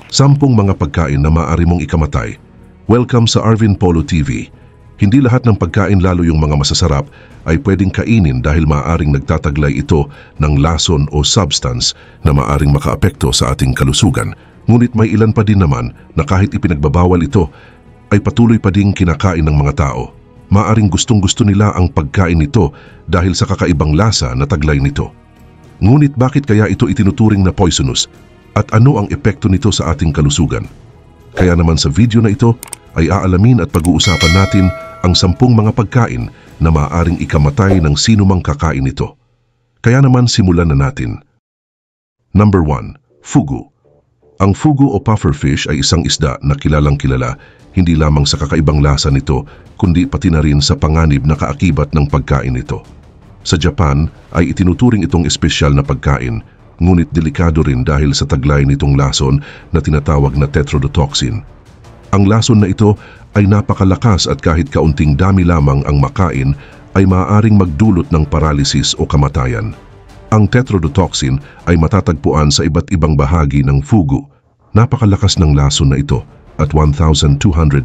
Sampung mga pagkain na maaari mong ikamatay. Welcome sa Arvin Polo TV. Hindi lahat ng pagkain, lalo yung mga masasarap, ay pwedeng kainin dahil maaaring nagtataglay ito ng lason o substance na maaaring makaapekto sa ating kalusugan. Ngunit may ilan pa din naman na kahit ipinagbabawal ito, ay patuloy pa ding kinakain ng mga tao. Maaaring gustong-gusto nila ang pagkain nito dahil sa kakaibang lasa na taglay nito. Ngunit bakit kaya ito itinuturing na poisonous? At ano ang epekto nito sa ating kalusugan? Kaya naman sa video na ito ay aalamin at pag-uusapan natin ang 10 mga pagkain na maaaring ikamatay ng sinumang kakain nito. Kaya naman simulan na natin. Number 1. Fugu. Ang fugu o pufferfish ay isang isda na kilalang kilala hindi lamang sa kakaibang lasa nito kundi pati na rin sa panganib na kaakibat ng pagkain nito. Sa Japan ay itinuturing itong espesyal na pagkain, ngunit delikado rin dahil sa taglay nitong lason na tinatawag na tetrodotoxin. Ang lason na ito ay napakalakas at kahit kaunting dami lamang ang makain ay maaaring magdulot ng paralysis o kamatayan. Ang tetrodotoxin ay matatagpuan sa iba't ibang bahagi ng fugu. Napakalakas ng lason na ito at 1,200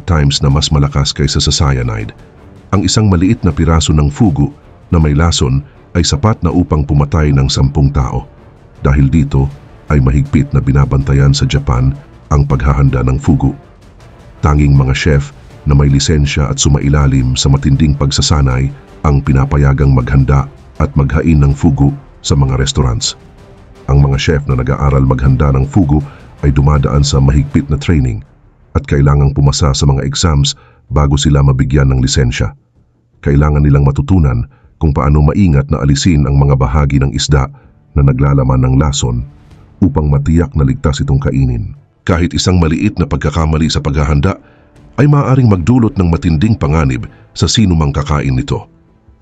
times na mas malakas kaysa sa cyanide. Ang isang maliit na piraso ng fugu na may lason ay sapat na upang pumatay ng 10 tao. Dahil dito ay mahigpit na binabantayan sa Japan ang paghahanda ng fugu. Tanging mga chef na may lisensya at sumailalim sa matinding pagsasanay ang pinapayagang maghanda at maghain ng fugu sa mga restaurants. Ang mga chef na nag-aaral maghanda ng fugu ay dumadaan sa mahigpit na training at kailangang pumasa sa mga exams bago sila mabigyan ng lisensya. Kailangan nilang matutunan kung paano maingat na alisin ang mga bahagi ng isda na naglalaman ng lason upang matiyak na ligtas itong kainin. Kahit isang maliit na pagkakamali sa paghahanda ay maaaring magdulot ng matinding panganib sa sinumang kakain nito.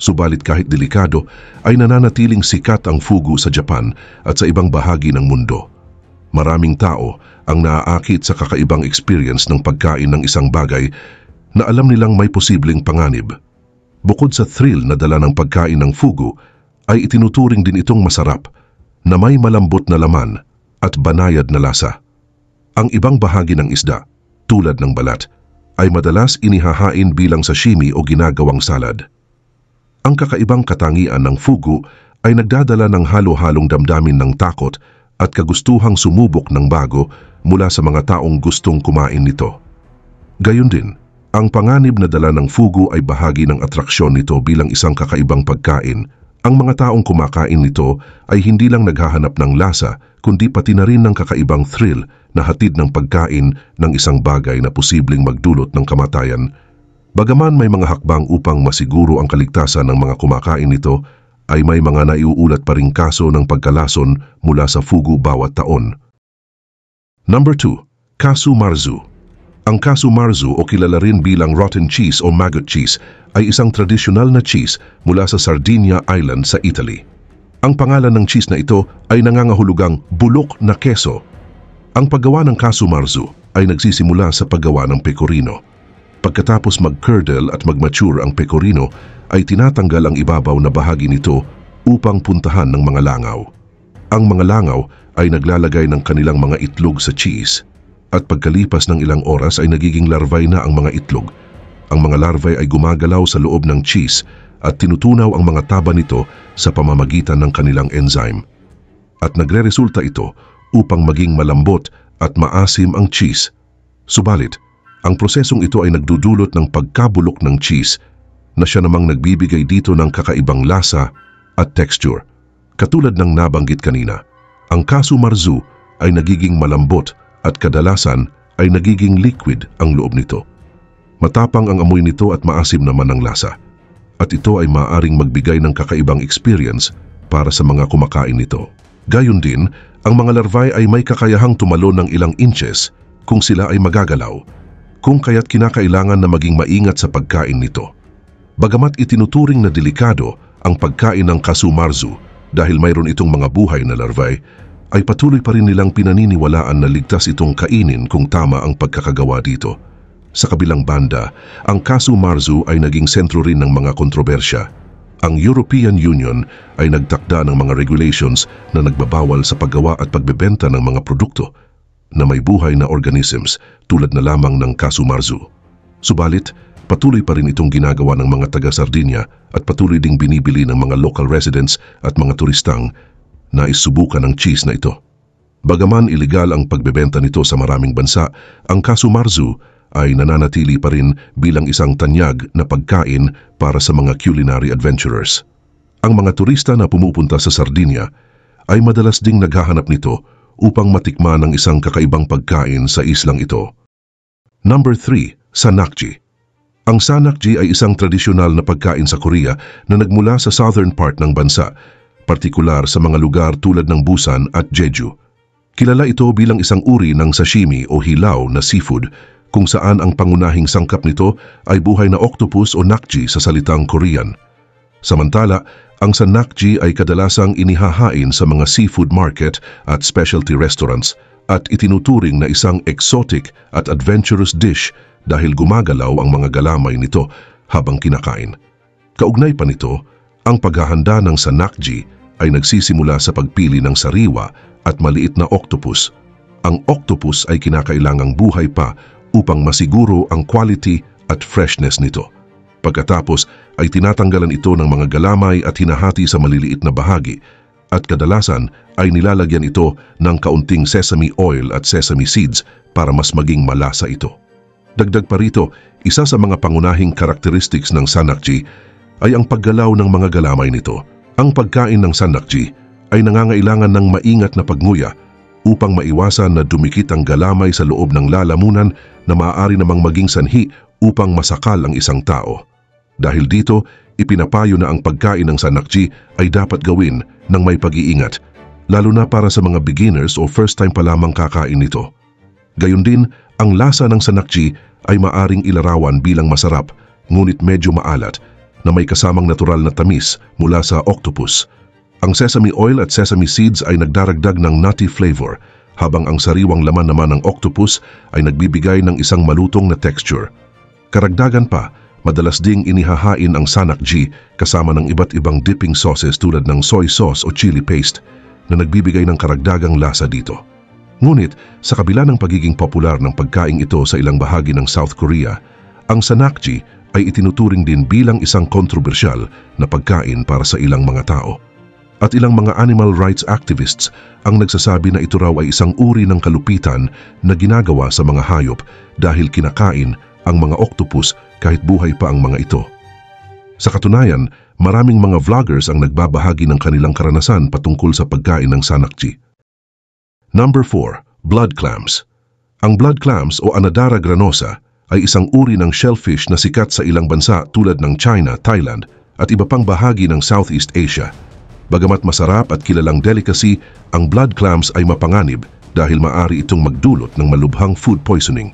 Subalit kahit delikado ay nananatiling sikat ang fugu sa Japan at sa ibang bahagi ng mundo. Maraming tao ang naaakit sa kakaibang experience ng pagkain ng isang bagay na alam nilang may posibleng panganib. Bukod sa thrill na dala ng pagkain ng fugu, ay itinuturing din itong masarap na may malambot na laman at banayad na lasa. Ang ibang bahagi ng isda, tulad ng balat, ay madalas inihahain bilang sashimi o ginagawang salad. Ang kakaibang katangian ng fugu ay nagdadala ng halo-halong damdamin ng takot at kagustuhang sumubok ng bago mula sa mga taong gustong kumain nito. Gayon din, ang panganib na dala ng fugu ay bahagi ng atraksyon nito bilang isang kakaibang pagkain. Ang mga taong kumakain nito ay hindi lang naghahanap ng lasa, kundi pati na rin ng kakaibang thrill na hatid ng pagkain ng isang bagay na posibleng magdulot ng kamatayan. Bagaman may mga hakbang upang masiguro ang kaligtasan ng mga kumakain nito, ay may mga naiuulat pa ring kaso ng pagkalason mula sa fugu bawat taon. Number 2. Casu marzu. Ang casu marzu o kilala rin bilang rotten cheese o maggot cheese ay isang tradisyonal na cheese mula sa Sardinia Island sa Italy. Ang pangalan ng cheese na ito ay nangangahulugang bulok na keso. Ang paggawa ng casu marzu ay nagsisimula sa paggawa ng pecorino. Pagkatapos mag-curdle at mag-mature ang pecorino, ay tinatanggal ang ibabaw na bahagi nito upang puntahan ng mga langaw. Ang mga langaw ay naglalagay ng kanilang mga itlog sa cheese at pagkalipas ng ilang oras ay nagiging larvae na ang mga itlog. Ang mga larvae ay gumagalaw sa loob ng cheese at tinutunaw ang mga taba nito sa pamamagitan ng kanilang enzyme. At nagre-resulta ito upang maging malambot at maasim ang cheese. Subalit, ang prosesong ito ay nagdudulot ng pagkabulok ng cheese na siya namang nagbibigay dito ng kakaibang lasa at texture. Katulad ng nabanggit kanina, ang casu marzu ay nagiging malambot at kadalasan ay nagiging liquid ang loob nito. Matapang ang amoy nito at maasim naman ang lasa. At ito ay maaaring magbigay ng kakaibang experience para sa mga kumakain nito. Gayon din, ang mga larvae ay may kakayahang tumalon ng ilang inches kung sila ay magagalaw, kung kaya't kinakailangan na maging maingat sa pagkain nito. Bagamat itinuturing na delikado ang pagkain ng casu marzu dahil mayroon itong mga buhay na larvae, ay patuloy pa rin nilang pinaniniwalaan na ligtas itong kainin kung tama ang pagkakagawa dito. Sa kabilang banda, ang casu marzu ay naging sentro rin ng mga kontrobersya. Ang European Union ay nagtakda ng mga regulations na nagbabawal sa paggawa at pagbebenta ng mga produkto na may buhay na organisms tulad na lamang ng casu marzu. Subalit, patuloy pa rin itong ginagawa ng mga taga-Sardinia at patuloy ding binibili ng mga local residents at mga turistang nais subukan ng cheese na ito. Bagaman iligal ang pagbebenta nito sa maraming bansa, ang casu marzu ay nananatili pa rin bilang isang tanyag na pagkain para sa mga culinary adventurers. Ang mga turista na pumupunta sa Sardinia ay madalas ding naghahanap nito upang matikman ang isang kakaibang pagkain sa islang ito. Number 3, sanakji. Ang sanakji ay isang tradisyonal na pagkain sa Korea na nagmula sa southern part ng bansa, partikular sa mga lugar tulad ng Busan at Jeju. Kilala ito bilang isang uri ng sashimi o hilaw na seafood kung saan ang pangunahing sangkap nito ay buhay na octopus o nakji sa salitang Korean. Samantala, ang sanakji ay kadalasang inihahain sa mga seafood market at specialty restaurants at itinuturing na isang exotic at adventurous dish dahil gumagalaw ang mga galamay nito habang kinakain. Kaugnay pa nito, ang paghahanda ng sanakji ay nagsisimula sa pagpili ng sariwa at maliit na octopus. Ang octopus ay kinakailangang buhay pa upang masiguro ang quality at freshness nito. Pagkatapos ay tinatanggalan ito ng mga galamay at hinahati sa maliliit na bahagi at kadalasan ay nilalagyan ito ng kaunting sesame oil at sesame seeds para mas maging malasa ito. Dagdag pa rito, isa sa mga pangunahing characteristics ng sanakji ay ang paggalaw ng mga galamay nito. Ang pagkain ng sanakji ay nangangailangan ng maingat na pagnguya upang maiwasan na dumikit ang galamay sa loob ng lalamunan na maaari namang maging sanhi upang masakal ang isang tao. Dahil dito, ipinapayo na ang pagkain ng sanakji ay dapat gawin ng may pag-iingat, lalo na para sa mga beginners o first time pa lamang kakain nito. Gayon din, ang lasa ng sanakji ay maaring ilarawan bilang masarap, ngunit medyo maalat, na may kasamang natural na tamis mula sa octopus. Ang sesame oil at sesame seeds ay nagdaragdag ng nutty flavor, habang ang sariwang laman naman ng octopus ay nagbibigay ng isang malutong na texture. Karagdagan pa, madalas ding inihahain ang sanakji kasama ng iba't ibang dipping sauces tulad ng soy sauce o chili paste na nagbibigay ng karagdagang lasa dito. Ngunit, sa kabila ng pagiging popular ng pagkain ito sa ilang bahagi ng South Korea, ang sanakji ay itinuturing din bilang isang kontrobersyal na pagkain para sa ilang mga tao. At ilang mga animal rights activists ang nagsasabi na ito raw ay isang uri ng kalupitan na ginagawa sa mga hayop dahil kinakain ang mga octopus kahit buhay pa ang mga ito. Sa katunayan, maraming mga vloggers ang nagbabahagi ng kanilang karanasan patungkol sa pagkain ng sanakji. Number 4, blood clams. Ang blood clams o Anadara granosa ay isang uri ng shellfish na sikat sa ilang bansa tulad ng China, Thailand at iba pang bahagi ng Southeast Asia. Bagamat masarap at kilalang delicacy, ang blood clams ay mapanganib dahil maaari itong magdulot ng malubhang food poisoning.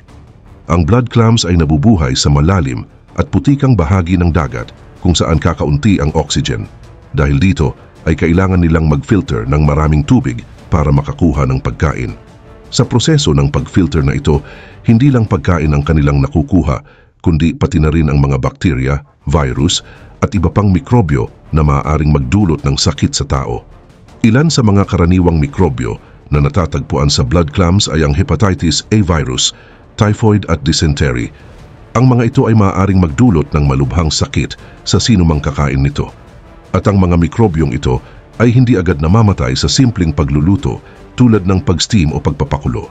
Ang blood clams ay nabubuhay sa malalim at putikang bahagi ng dagat kung saan kakaunti ang oxygen. Dahil dito ay kailangan nilang mag-filter ng maraming tubig para makakuha ng pagkain. Sa proseso ng pag-filter na ito, hindi lang pagkain ang kanilang nakukuha, kundi pati na rin ang mga bakterya, virus, at iba pang mikrobyo na maaaring magdulot ng sakit sa tao. Ilan sa mga karaniwang mikrobyo na natatagpuan sa blood clams ay ang hepatitis A virus, typhoid at dysentery. Ang mga ito ay maaaring magdulot ng malubhang sakit sa sinumang kakain nito. At ang mga mikrobyong ito ay hindi agad namamatay sa simpleng pagluluto tulad ng pag-steam o pagpapakulo.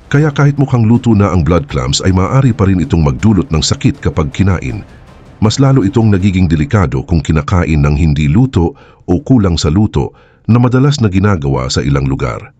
Kaya kahit mukhang luto na ang blood clams ay maaari pa rin itong magdulot ng sakit kapag kinain. Mas lalo itong nagiging delikado kung kinakain ng hindi luto o kulang sa luto na madalas na ginagawa sa ilang lugar.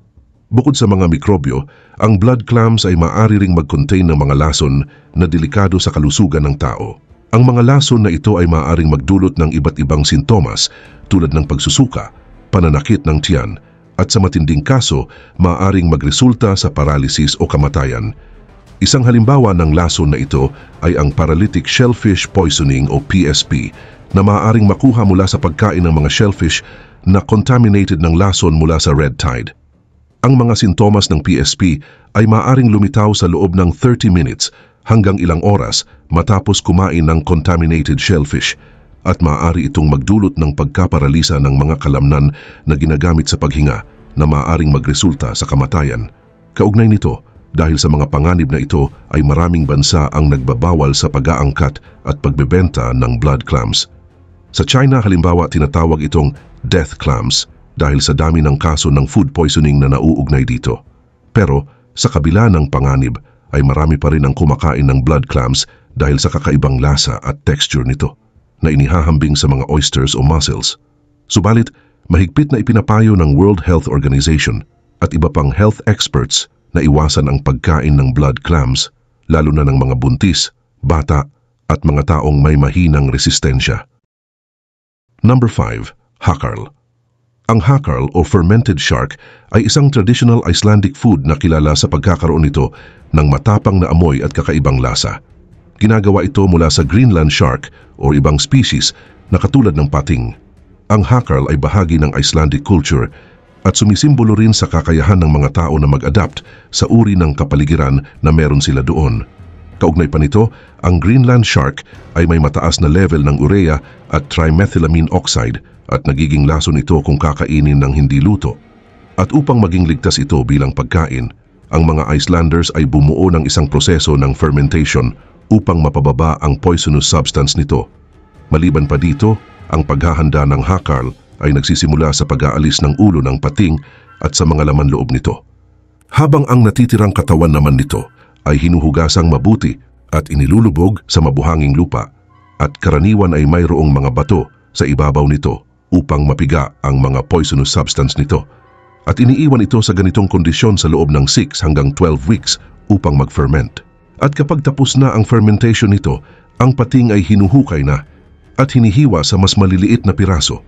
Bukod sa mga mikrobyo, ang blood clams ay maaari ring mag-contain ng mga lason na delikado sa kalusugan ng tao. Ang mga lason na ito ay maaaring magdulot ng iba't ibang sintomas tulad ng pagsusuka, pananakit ng tiyan, at sa matinding kaso, maaaring magresulta sa paralysis o kamatayan. Isang halimbawa ng lason na ito ay ang paralytic shellfish poisoning o PSP na maaaring makuha mula sa pagkain ng mga shellfish na contaminated ng lason mula sa red tide. Ang mga sintomas ng PSP ay maaaring lumitaw sa loob ng 30 minutes hanggang ilang oras matapos kumain ng contaminated shellfish, at maaari itong magdulot ng pagkaparalisa ng mga kalamnan na ginagamit sa paghinga na maaaring magresulta sa kamatayan. Kaugnay nito, dahil sa mga panganib na ito ay maraming bansa ang nagbabawal sa pag-aangkat at pagbebenta ng blood clams. Sa China halimbawa tinatawag itong death clams dahil sa dami ng kaso ng food poisoning na nauugnay dito. Pero sa kabila ng panganib ay marami pa rin ang kumakain ng blood clams dahil sa kakaibang lasa at texture nito na inihahambing sa mga oysters o mussels. Subalit, mahigpit na ipinapayo ng World Health Organization at iba pang health experts na iwasan ang pagkain ng blood clams, lalo na ng mga buntis, bata at mga taong may mahinang resistensya. Number 5. Hakarl. Ang hakarl o fermented shark ay isang traditional Icelandic food na kilala sa pagkakaroon nito ng matapang na amoy at kakaibang lasa. Ginagawa ito mula sa Greenland shark o ibang species na katulad ng pating. Ang hakarl ay bahagi ng Icelandic culture at sumisimbolo rin sa kakayahan ng mga tao na mag-adapt sa uri ng kapaligiran na meron sila doon. Kaugnay pa nito, ang Greenland shark ay may mataas na level ng urea at trimethylamine oxide at nagiging lason ito kung kakainin ng hindi luto. At upang maging ligtas ito bilang pagkain, ang mga Icelanders ay bumuo ng isang proseso ng fermentation upang mapababa ang poisonous substance nito. Maliban pa dito, ang paghahanda ng hakarl ay nagsisimula sa pag-aalis ng ulo ng pating at sa mga laman loob nito. Habang ang natitirang katawan naman nito ay hinuhugasang mabuti at inilulubog sa mabuhanging lupa at karaniwan ay mayroong mga bato sa ibabaw nito upang mapiga ang mga poisonous substance nito. At iniiwan ito sa ganitong kondisyon sa loob ng 6 hanggang 12 weeks upang mag-ferment. At kapag tapos na ang fermentation nito, ang pating ay hinuhukay na at hinihiwa sa mas maliliit na piraso.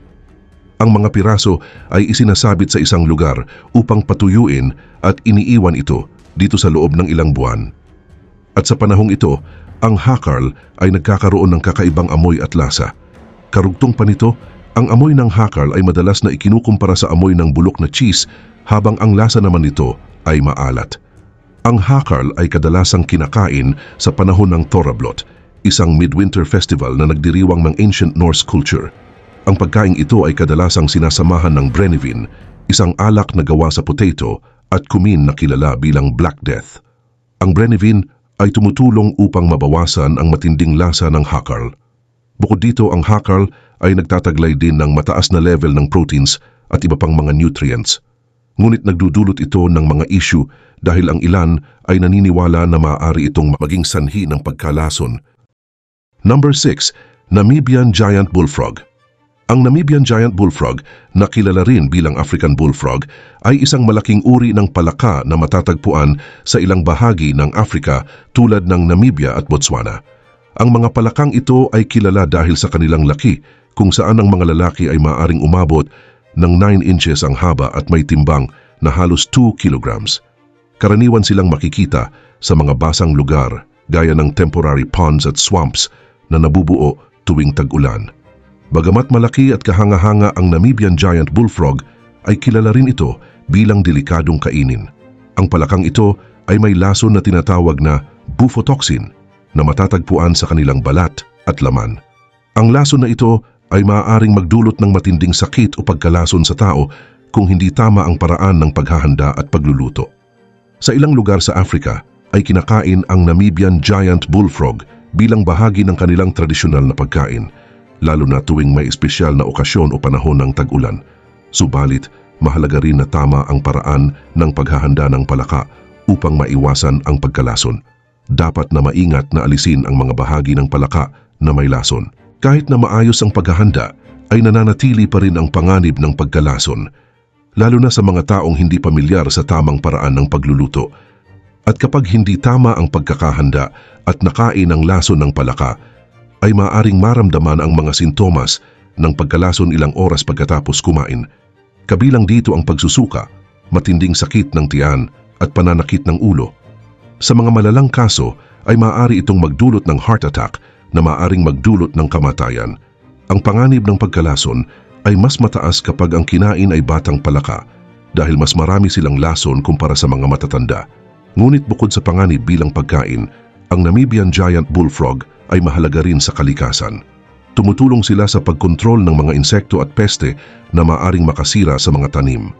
Ang mga piraso ay isinasabit sa isang lugar upang patuyuin at iniiwan ito dito sa loob ng ilang buwan. At sa panahong ito, ang hakarl ay nagkakaroon ng kakaibang amoy at lasa. Karugtong pa nito, ang amoy ng hakarl ay madalas na ikinukumpara sa amoy ng bulok na cheese habang ang lasa naman nito ay maalat. Ang hakarl ay kadalasang kinakain sa panahon ng Thorablot, isang midwinter festival na nagdiriwang ng ancient Norse culture. Ang pagkain ito ay kadalasang sinasamahan ng brennivin, isang alak na gawa sa potato at kumin na kilala bilang Black Death. Ang brennivin ay tumutulong upang mabawasan ang matinding lasa ng hakarl. Bukod dito, ang hakarl ay nagtataglay din ng mataas na level ng proteins at iba pang mga nutrients. Ngunit nagdudulot ito ng mga issue dahil ang ilan ay naniniwala na maaari itong maging sanhi ng pagkalason. Number 6. Namibian Giant Bullfrog. Ang Namibian Giant Bullfrog, na kilala rin bilang African Bullfrog, ay isang malaking uri ng palaka na matatagpuan sa ilang bahagi ng Africa tulad ng Namibia at Botswana. Ang mga palakang ito ay kilala dahil sa kanilang laki, kung saan ang mga lalaki ay maaaring umabot ng 9 inches ang haba at may timbang na halos 2 kilograms. Karaniwan silang makikita sa mga basang lugar gaya ng temporary ponds at swamps na nabubuo tuwing tag-ulan. Bagamat malaki at kahanga-hanga ang Namibian Giant Bullfrog, ay kilala rin ito bilang delikadong kainin. Ang palakang ito ay may lason na tinatawag na bufotoxin na matatagpuan sa kanilang balat at laman. Ang lason na ito ay maaaring magdulot ng matinding sakit o pagkalason sa tao kung hindi tama ang paraan ng paghahanda at pagluluto. Sa ilang lugar sa Africa ay kinakain ang Namibian Giant Bullfrog bilang bahagi ng kanilang tradisyonal na pagkain, lalo na tuwing may espesyal na okasyon o panahon ng tag-ulan. Subalit, mahalaga rin na tama ang paraan ng paghahanda ng palaka upang maiwasan ang pagkalason. Dapat na maingat na alisin ang mga bahagi ng palaka na may lason. Kahit na maayos ang paghahanda, ay nananatili pa rin ang panganib ng pagkalason, lalo na sa mga taong hindi pamilyar sa tamang paraan ng pagluluto. At kapag hindi tama ang pagkakahanda at nakain ang lason ng palaka, ay maaaring maramdaman ang mga sintomas ng pagkalason ilang oras pagkatapos kumain. Kabilang dito ang pagsusuka, matinding sakit ng tiyan at pananakit ng ulo. Sa mga malalang kaso ay maaari itong magdulot ng heart attack na maaaring magdulot ng kamatayan. Ang panganib ng pagkalason ay mas mataas kapag ang kinain ay batang palaka dahil mas marami silang lason kumpara sa mga matatanda. Ngunit bukod sa panganib bilang pagkain, ang Namibian Giant Bullfrog ay mahalaga rin sa kalikasan. Tumutulong sila sa pagkontrol ng mga insekto at peste na maaring makasira sa mga tanim.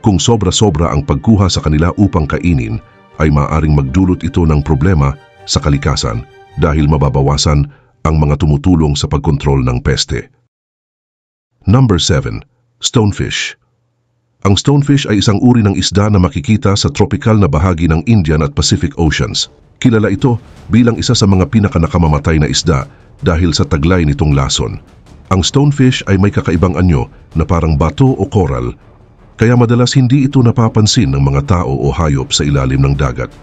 Kung sobra-sobra ang pagkuha sa kanila upang kainin, ay maaring magdulot ito ng problema sa kalikasan dahil mababawasan ang mga tumutulong sa pagkontrol ng peste. Number 7. Stonefish. Ang stonefish ay isang uri ng isda na makikita sa tropical na bahagi ng Indian at Pacific Oceans. Kilala ito bilang isa sa mga pinakanakamamatay na isda dahil sa taglay nitong lason. Ang stonefish ay may kakaibang anyo na parang bato o coral, kaya madalas hindi ito napapansin ng mga tao o hayop sa ilalim ng dagat.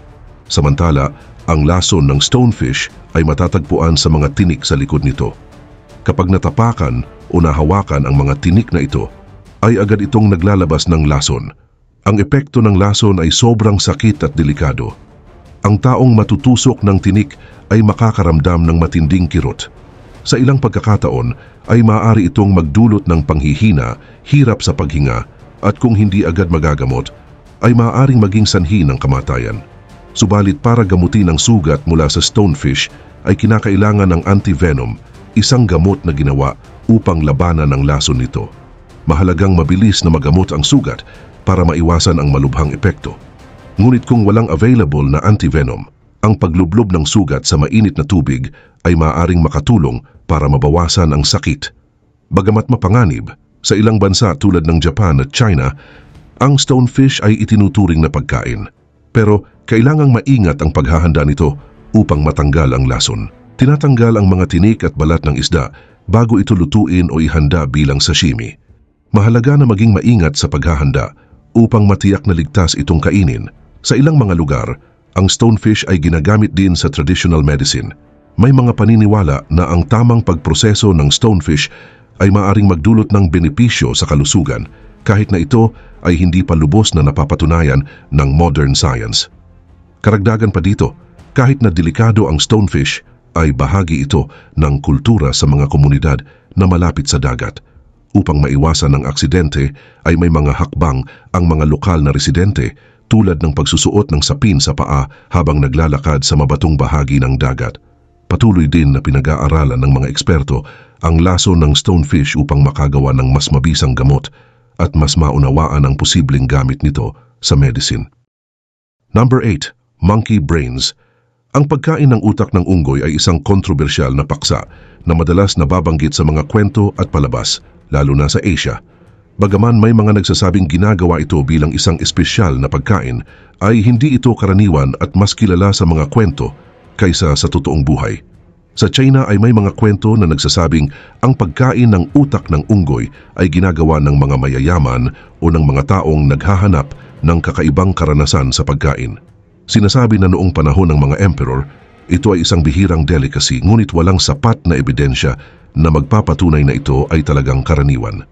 Samantala, ang lason ng stonefish ay matatagpuan sa mga tinik sa likod nito. Kapag natapakan o nahawakan ang mga tinik na ito, ay agad itong naglalabas ng lason. Ang epekto ng lason ay sobrang sakit at delikado. Ang taong matutusok ng tinik ay makakaramdam ng matinding kirot. Sa ilang pagkakataon ay maaari itong magdulot ng panghihina, hirap sa paghinga, at kung hindi agad magagamot, ay maaaring maging sanhi ng kamatayan. Subalit para gamutin ang sugat mula sa stonefish ay kinakailangan ng antivenom, isang gamot na ginawa upang labanan ang lason nito. Mahalagang mabilis na magamot ang sugat para maiwasan ang malubhang epekto. Ngunit kung walang available na antivenom, ang paglublob ng sugat sa mainit na tubig ay maaaring makatulong para mabawasan ang sakit. Bagamat mapanganib, sa ilang bansa tulad ng Japan at China, ang stonefish ay itinuturing na pagkain. Pero kailangang maingat ang paghahanda nito upang matanggal ang lason. Tinatanggal ang mga tinik at balat ng isda bago ito lutuin o ihanda bilang sashimi. Mahalaga na maging maingat sa paghahanda upang matiyak na ligtas itong kainin. Sa ilang mga lugar, ang stonefish ay ginagamit din sa traditional medicine. May mga paniniwala na ang tamang pagproseso ng stonefish ay maaring magdulot ng benepisyo sa kalusugan kahit na ito ay hindi pa lubos na napapatunayan ng modern science. Karagdagan pa dito, kahit na delikado ang stonefish, ay bahagi ito ng kultura sa mga komunidad na malapit sa dagat. Upang maiwasan ang aksidente ay may mga hakbang ang mga lokal na residente tulad ng pagsusuot ng sapin sa paa habang naglalakad sa mabatong bahagi ng dagat. Patuloy din na pinag-aaralan ng mga eksperto ang lason ng stonefish upang makagawa ng mas mabisang gamot at mas maunawaan ang posibleng gamit nito sa medicine. Number 8. Monkey brains. Ang pagkain ng utak ng unggoy ay isang kontrobersyal na paksa na madalas nababanggit sa mga kwento at palabas, lalo na sa Asia. Bagaman may mga nagsasabing ginagawa ito bilang isang espesyal na pagkain, ay hindi ito karaniwan at mas kilala sa mga kwento kaysa sa totoong buhay. Sa China ay may mga kwento na nagsasabing ang pagkain ng utak ng unggoy ay ginagawa ng mga mayayaman o ng mga taong naghahanap ng kakaibang karanasan sa pagkain. Sinasabi na noong panahon ng mga emperor, ito ay isang bihirang delicacy ngunit walang sapat na ebidensya na magpapatunay na ito ay talagang karaniwan.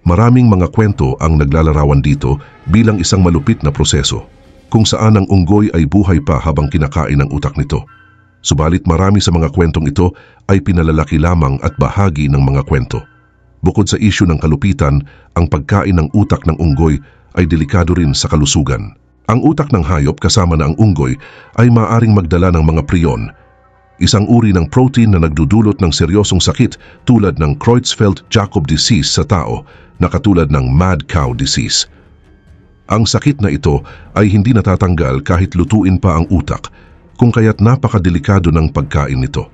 Maraming mga kwento ang naglalarawan dito bilang isang malupit na proseso, kung saan ang unggoy ay buhay pa habang kinakain ang utak nito. Subalit marami sa mga kwentong ito ay pinalalaki lamang at bahagi ng mga kwento. Bukod sa isyu ng kalupitan, ang pagkain ng utak ng unggoy ay delikado rin sa kalusugan. Ang utak ng hayop kasama na ang unggoy ay maaaring magdala ng mga prion, isang uri ng protein na nagdudulot ng seryosong sakit tulad ng Creutzfeldt-Jakob disease sa tao na katulad ng mad cow disease. Ang sakit na ito ay hindi natatanggal kahit lutuin pa ang utak, kung kaya't napakadelikado ng pagkain nito.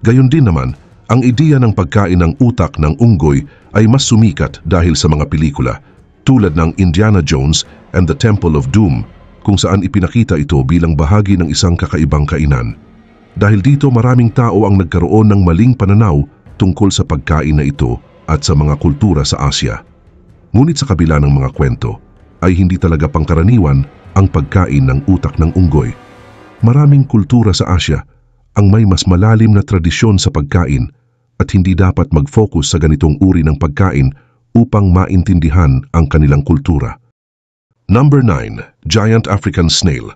Gayon din naman, ang ideya ng pagkain ng utak ng unggoy ay mas sumikat dahil sa mga pelikula, tulad ng Indiana Jones and the Temple of Doom, kung saan ipinakita ito bilang bahagi ng isang kakaibang kainan. Dahil dito maraming tao ang nagkaroon ng maling pananaw tungkol sa pagkain na ito at sa mga kultura sa Asya. Ngunit sa kabila ng mga kwento, ay hindi talaga pangkaraniwan ang pagkain ng utak ng unggoy. Maraming kultura sa Asya ang may mas malalim na tradisyon sa pagkain at hindi dapat mag-focus sa ganitong uri ng pagkain upang maintindihan ang kanilang kultura. Number 9. Giant African Snail.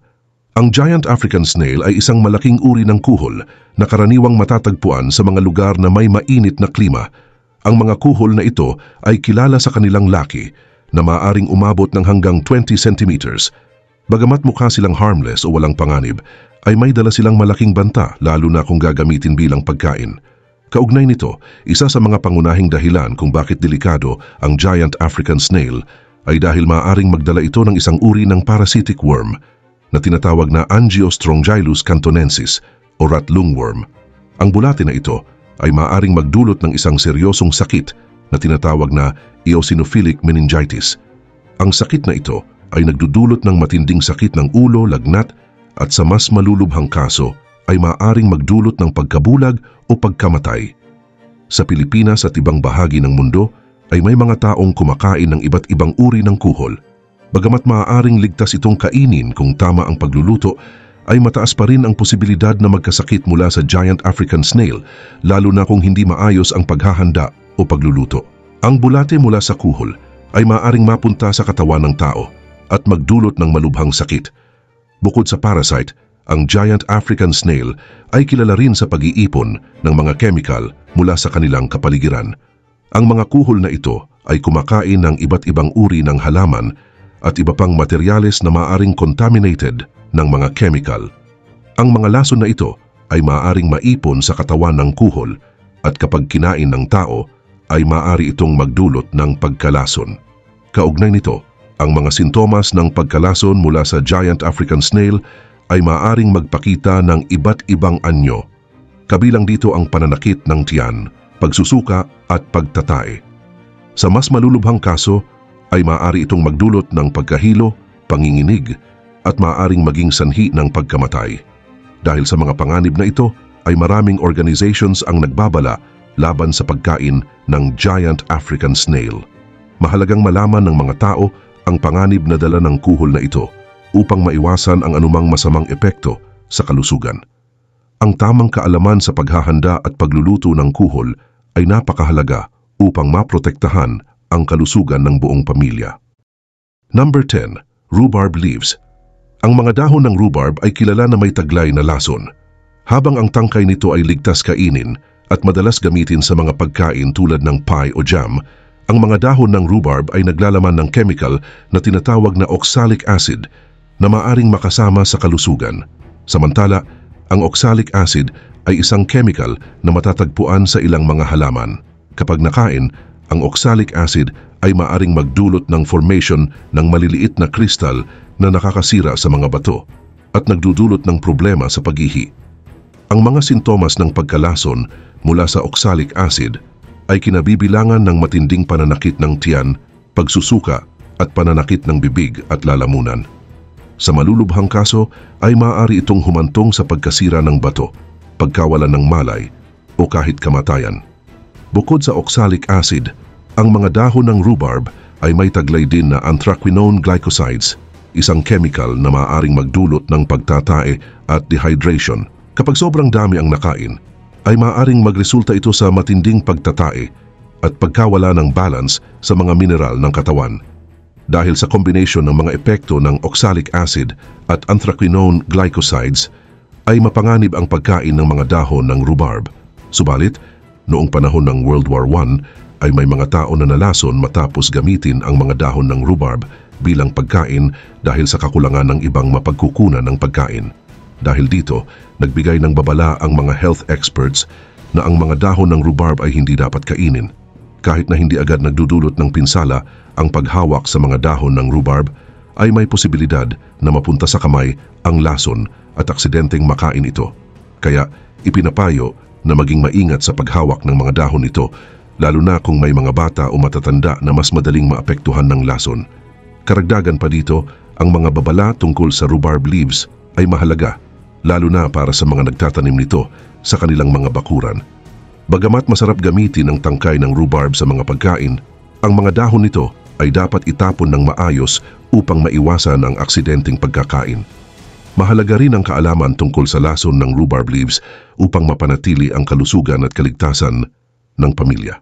Ang giant African snail ay isang malaking uri ng kuhol na karaniwang matatagpuan sa mga lugar na may mainit na klima. Ang mga kuhol na ito ay kilala sa kanilang laki na maaaring umabot ng hanggang 20 centimeters. Bagamat mukha silang harmless o walang panganib, ay may dala silang malaking banta lalo na kung gagamitin bilang pagkain. Kaugnay nito, isa sa mga pangunahing dahilan kung bakit delikado ang giant African snail ay dahil maaaring magdala ito ng isang uri ng parasitic worm na tinatawag na Angiostronggylus cantonensis o rat lungworm. Ang bulate na ito ay maaaring magdulot ng isang seryosong sakit na tinatawag na eosinophilic meningitis. Ang sakit na ito ay nagdudulot ng matinding sakit ng ulo, lagnat at sa mas malulubhang kaso ay maaaring magdulot ng pagkabulag o pagkamatay. Sa Pilipinas at ibang bahagi ng mundo ay may mga taong kumakain ng iba't ibang uri ng kuhol. Bagamat maaaring ligtas itong kainin kung tama ang pagluluto, ay mataas pa rin ang posibilidad na magkasakit mula sa giant African snail, lalo na kung hindi maayos ang paghahanda o pagluluto. Ang bulate mula sa kuhol ay maaaring mapunta sa katawan ng tao at magdulot ng malubhang sakit. Bukod sa parasite, ang giant African snail ay kilala rin sa pag-iipon ng mga chemical mula sa kanilang kapaligiran. Ang mga kuhol na ito ay kumakain ng iba't ibang uri ng halaman at iba pang materyales na maaaring contaminated ng mga chemical. Ang mga lason na ito ay maaaring maipon sa katawan ng kuhol at kapag kinain ng tao ay maaari itong magdulot ng pagkalason. Kaugnay nito, ang mga sintomas ng pagkalason mula sa giant African snail ay maaaring magpakita ng iba't ibang anyo. Kabilang dito ang pananakit ng tiyan, pagsusuka at pagtatae. Sa mas malulubhang kaso ay maaari itong magdulot ng pagkahilo, panginginig at maaaring maging sanhi ng pagkamatay. Dahil sa mga panganib na ito ay maraming organizations ang nagbabala laban sa pagkain ng giant African snail. Mahalagang malaman ng mga tao ang panganib na dala ng kuhol na ito upang maiwasan ang anumang masamang epekto sa kalusugan. Ang tamang kaalaman sa paghahanda at pagluluto ng kuhol ay napakahalaga upang maprotektahan ang kalusugan ng buong pamilya. Number 10. Rhubarb leaves. Ang mga dahon ng rhubarb ay kilala na may taglay na lason. Habang ang tangkay nito ay ligtas kainin at madalas gamitin sa mga pagkain tulad ng pie o jam, ang mga dahon ng rhubarb ay naglalaman ng chemical na tinatawag na oxalic acid na maaring makasama sa kalusugan. Samantala, ang oxalic acid ay isang chemical na matatagpuan sa ilang mga halaman. Kapag nakain, ang oxalic acid ay maaring magdulot ng formation ng maliliit na kristal na nakakasira sa mga bato at nagdudulot ng problema sa paghihi. Ang mga sintomas ng pagkalason mula sa oxalic acid ay kinabibilangan ng matinding pananakit ng tiyan, pagsusuka at pananakit ng bibig at lalamunan. Sa malulubhang kaso ay maaari itong humantong sa pagkasira ng bato, pagkawalan ng malay o kahit kamatayan. Bukod sa oxalic acid, ang mga dahon ng rhubarb ay may taglay din na anthraquinone glycosides, isang chemical na maaaring magdulot ng pagtatae at dehydration. Kapag sobrang dami ang nakain, ay maaaring magresulta ito sa matinding pagtatae at pagkawala ng balance sa mga mineral ng katawan. Dahil sa kombinasyon ng mga epekto ng oxalic acid at anthraquinone glycosides, ay mapanganib ang pagkain ng mga dahon ng rhubarb. Subalit, noong panahon ng World War I, ay may mga tao na nalason matapos gamitin ang mga dahon ng rhubarb bilang pagkain dahil sa kakulangan ng ibang mapagkukunan ng pagkain. Dahil dito, nagbigay ng babala ang mga health experts na ang mga dahon ng rhubarb ay hindi dapat kainin. Kahit na hindi agad nagdudulot ng pinsala ang paghawak sa mga dahon ng rhubarb, ay may posibilidad na mapunta sa kamay ang lason at aksidenteng makain ito. Kaya ipinapayo na maging maingat sa paghawak ng mga dahon ito, lalo na kung may mga bata o matatanda na mas madaling maapektuhan ng lason. Karagdagan pa dito, ang mga babala tungkol sa rhubarb leaves ay mahalaga, lalo na para sa mga nagtatanim nito sa kanilang mga bakuran. Bagamat masarap gamitin ang tangkay ng rhubarb sa mga pagkain, ang mga dahon nito ay dapat itapon ng maayos upang maiwasan ang aksidenteng pagkakain. Mahalaga rin ang kaalaman tungkol sa lason ng rhubarb leaves upang mapanatili ang kalusugan at kaligtasan ng pamilya.